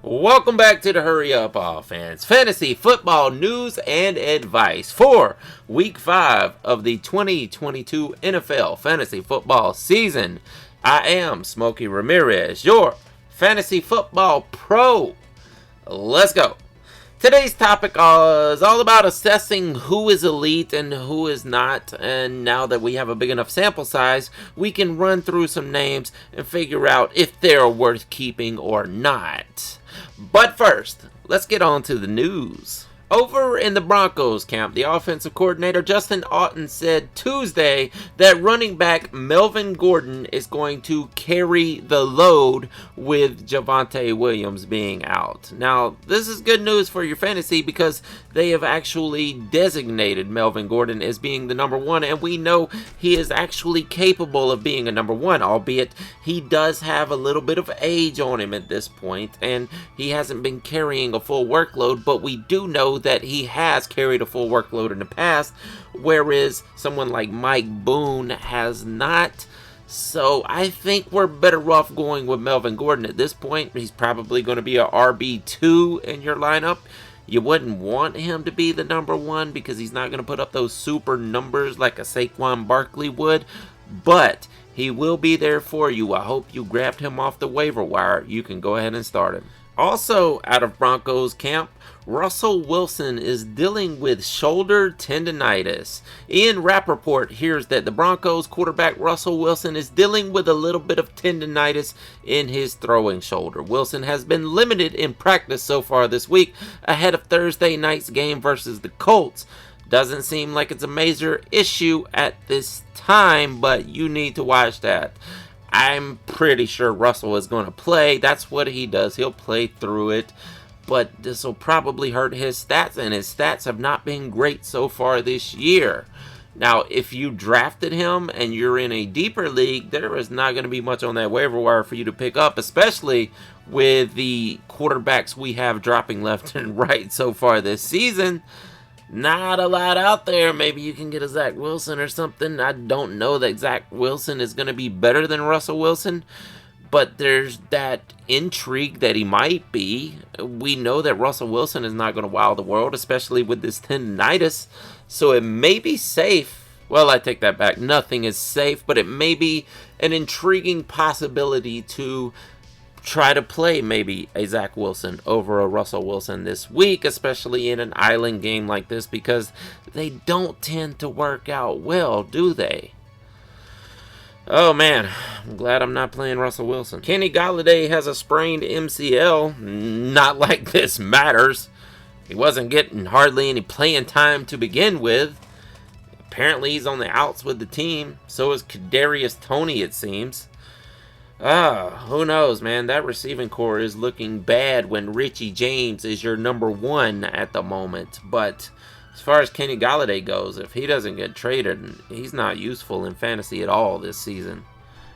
Welcome back to the Hurry Up Offense, fantasy football news and advice for Week 5 of the 2022 NFL fantasy football season. I am Smokey Rameriz, your fantasy football pro. Let's go. Today's topic is all about assessing who is elite and who is not, and now that we have a big enough sample size, we can run through some names and figure out if they're worth keeping or not. But first, let's get on to the news. Over in the Broncos camp, the offensive coordinator Justin Outten said Tuesday that running back Melvin Gordon is going to carry the load with Javonte Williams being out. Now, this is good news for your fantasy because they have actually designated Melvin Gordon as being the number one, and we know he is actually capable of being a number one, albeit he does have a little bit of age on him at this point, and he hasn't been carrying a full workload, but we do know that he has carried a full workload in the past, whereas someone like Mike Boone has not. So I think we're better off going with Melvin Gordon at this point. He's probably going to be a RB2 in your lineup. You wouldn't want him to be the number one because he's not going to put up those super numbers like a Saquon Barkley would, but he will be there for you. I hope you grabbed him off the waiver wire. You can go ahead and start him. Also out of Broncos camp, Russell Wilson is dealing with shoulder tendonitis. Ian Rappaport hears that the Broncos quarterback Russell Wilson is dealing with a little bit of tendonitis in his throwing shoulder. Wilson has been limited in practice so far this week ahead of Thursday night's game versus the Colts. Doesn't seem like it's a major issue at this time, but you need to watch that. I'm pretty sure Russell is going to play. That's what he does. He'll play through it. But this will probably hurt his stats, and his stats have not been great so far this year. Now, if you drafted him and you're in a deeper league, there is not going to be much on that waiver wire for you to pick up, especially with the quarterbacks we have dropping left and right so far this season. Not a lot out there. Maybe you can get a Zach Wilson or something. I don't know that Zach Wilson is going to be better than Russell Wilson, but there's that intrigue that he might be. We know that Russell Wilson is not going to wow the world, especially with this tendinitis, so it may be safe. Well, I take that back. Nothing is safe, but it may be an intriguing possibility to try to play maybe a Zach Wilson over a Russell Wilson this week, especially in an island game like this, because they don't tend to work out well, do they? Oh man, I'm glad I'm not playing Russell Wilson. Kenny Golladay has a sprained MCL. Not like this matters. He wasn't getting hardly any playing time to begin with. Apparently he's on the outs with the team. So is Kadarius Toney, it seems. Who knows, man. That receiving core is looking bad when Richie James is your number one at the moment. But as far as Kenny Golladay goes, if he doesn't get traded, he's not useful in fantasy at all this season.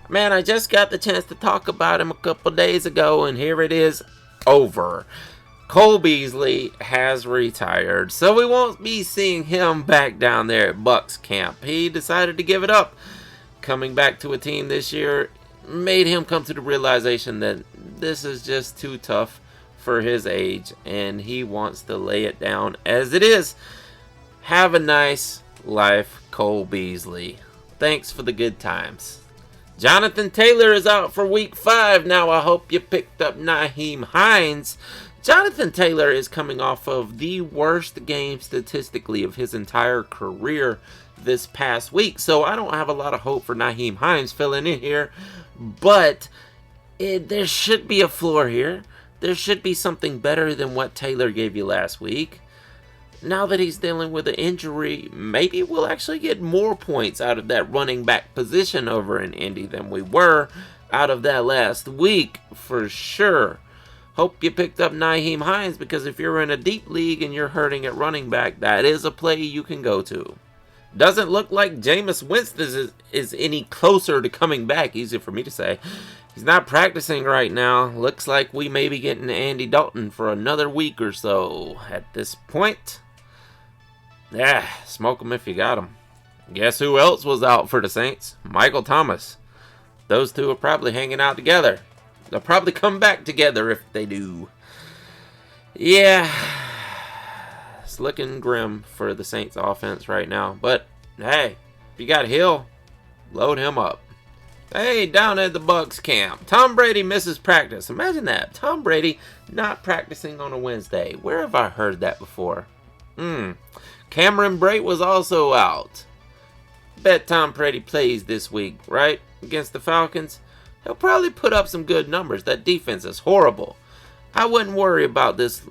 Man, I just got the chance to talk about him a couple days ago, and here it is, over. Cole Beasley has retired, so we won't be seeing him back down there at Bucs camp. He decided to give it up. Coming back to a team this year made him come to the realization that this is just too tough for his age, and he wants to lay it down as it is. Have a nice life, Cole Beasley. Thanks for the good times. Jonathan Taylor is out for Week 5. Now, I hope you picked up Nyheim Hines. Jonathan Taylor is coming off of the worst game statistically of his entire career this past week, so I don't have a lot of hope for Nyheim Hines filling in here, but there should be a floor here. There should be something better than what Taylor gave you last week. Now that he's dealing with an injury, maybe we'll actually get more points out of that running back position over in Indy than we were out of that last week, for sure. Hope you picked up Nyheim Hines, because if you're in a deep league and you're hurting at running back, that is a play you can go to. Doesn't look like Jameis Winston is any closer to coming back. Easy for me to say. He's not practicing right now. Looks like we may be getting Andy Dalton for another week or so at this point. Yeah, smoke him if you got him. Guess who else was out for the Saints? Michael Thomas. Those two are probably hanging out together. They'll probably come back together if they do. Yeah, it's looking grim for the Saints offense right now. But, hey, if you got Hill, load him up. Hey, down at the Bucs camp, Tom Brady misses practice. Imagine that. Tom Brady not practicing on a Wednesday. Where have I heard that before? Cameron Brate was also out. Bet Tom Brady plays this week, right? Against the Falcons. He'll probably put up some good numbers. That defense is horrible. I wouldn't worry about this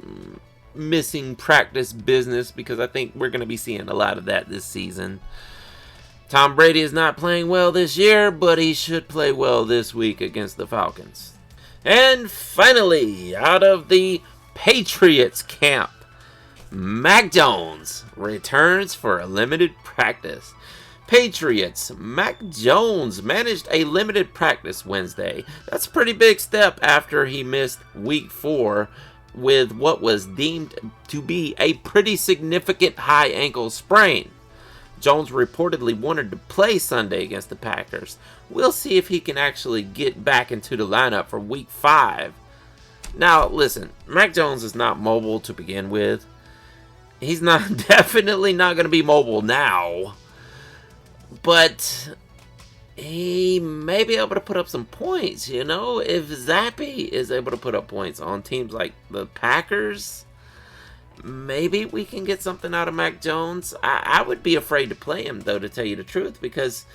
missing practice business because I think we're going to be seeing a lot of that this season. Tom Brady is not playing well this year, but he should play well this week against the Falcons. And finally, out of the Patriots camp, Mac Jones returns for a limited practice. Patriots, Mac Jones managed a limited practice Wednesday. That's a pretty big step after he missed week 4 with what was deemed to be a pretty significant high ankle sprain. Jones reportedly wanted to play Sunday against the Packers. We'll see if he can actually get back into the lineup for week 5. Now, listen, Mac Jones is not mobile to begin with. He's definitely not going to be mobile now. But he may be able to put up some points, you know? If Zappe is able to put up points on teams like the Packers, maybe we can get something out of Mac Jones. I would be afraid to play him, though, to tell you the truth, because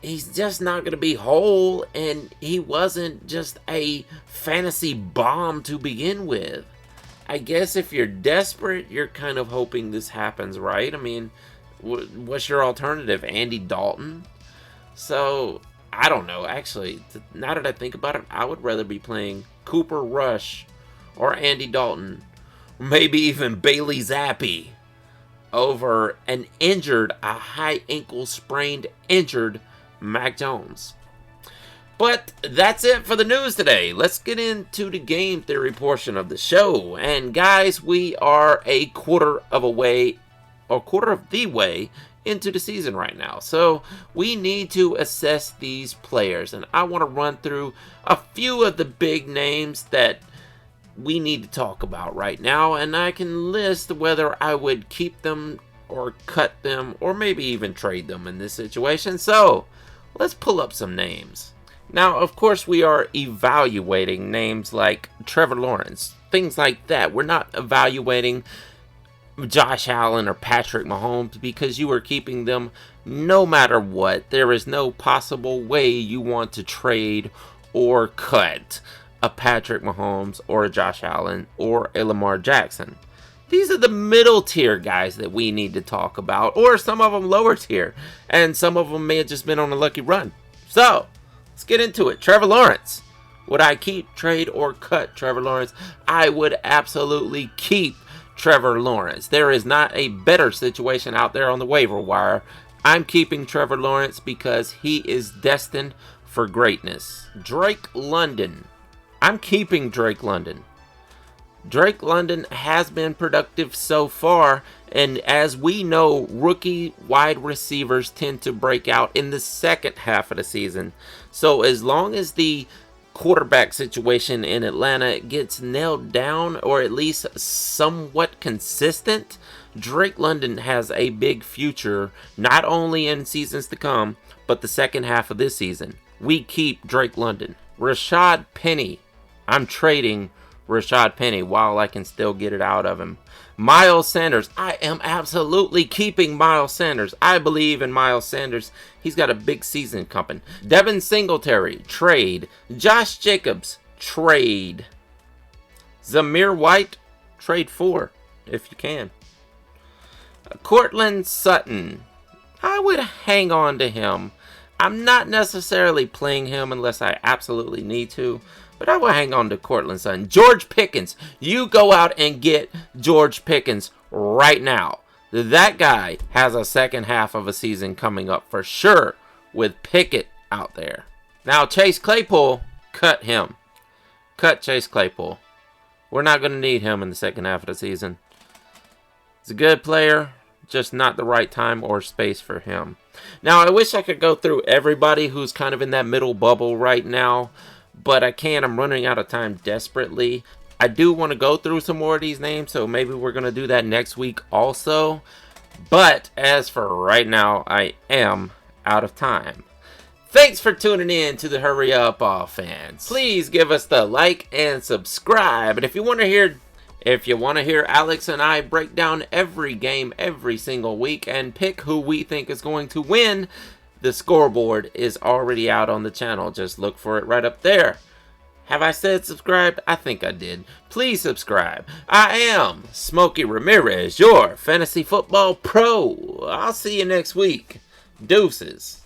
he's just not going to be whole, and he wasn't just a fantasy bomb to begin with. I guess if you're desperate, you're kind of hoping this happens, right? I mean, what's your alternative? Andy Dalton? So, I don't know. Actually, now that I think about it, I would rather be playing Cooper Rush or Andy Dalton, maybe even Bailey Zappi, over an a high ankle sprained, injured Mac Jones. But that's it for the news today. Let's get into the game theory portion of the show. And guys, we are a quarter of the way into the season right now. So we need to assess these players. And I want to run through a few of the big names that we need to talk about right now. And I can list whether I would keep them or cut them or maybe even trade them in this situation. So let's pull up some names. Now, of course, we are evaluating names like Trevor Lawrence, things like that. We're not evaluating Josh Allen or Patrick Mahomes because you are keeping them no matter what. There is no possible way you want to trade or cut a Patrick Mahomes or a Josh Allen or a Lamar Jackson. These are the middle tier guys that we need to talk about, or some of them lower tier, and some of them may have just been on a lucky run. So, let's get into it. Trevor Lawrence. Would I keep, trade, or cut Trevor Lawrence? I would absolutely keep Trevor Lawrence. There is not a better situation out there on the waiver wire. I'm keeping Trevor Lawrence because he is destined for greatness. Drake London. I'm keeping Drake London. Drake London has been productive so far, and as we know, rookie wide receivers tend to break out in the second half of the season. So as long as the quarterback situation in Atlanta gets nailed down, or at least somewhat consistent, Drake London has a big future, not only in seasons to come, but the second half of this season. We keep Drake London. Rashad Penny. I'm trading Rashad Penny while I can still get it out of him. Miles Sanders. I am absolutely keeping Miles Sanders. I believe in Miles Sanders. He's got a big season coming. Devin Singletary, trade. Josh Jacobs, trade. Zamir White, trade for, if you can. Courtland Sutton. I would hang on to him. I'm not necessarily playing him unless I absolutely need to, but I will hang on to Courtland Sutton. George Pickens. You go out and get George Pickens right now. That guy has a second half of a season coming up for sure with Pickett out there. Now, Chase Claypool, cut him. Cut Chase Claypool. We're not going to need him in the second half of the season. He's a good player, just not the right time or space for him. Now, I wish I could go through everybody who's kind of in that middle bubble right now, but I'm running out of time desperately. I do want to go through some more of these names, so maybe we're going to do that next week also. But as for right now, I am out of time. Thanks for tuning in to the Hurry Up Offense. Please give us the like and subscribe. And if you want to hear Alex and I break down every game every single week and pick who we think is going to win, the scoreboard is already out on the channel. Just look for it right up there. Have I said subscribe? I think I did. Please subscribe. I am Smokey Rameriz, your fantasy football pro. I'll see you next week. Deuces.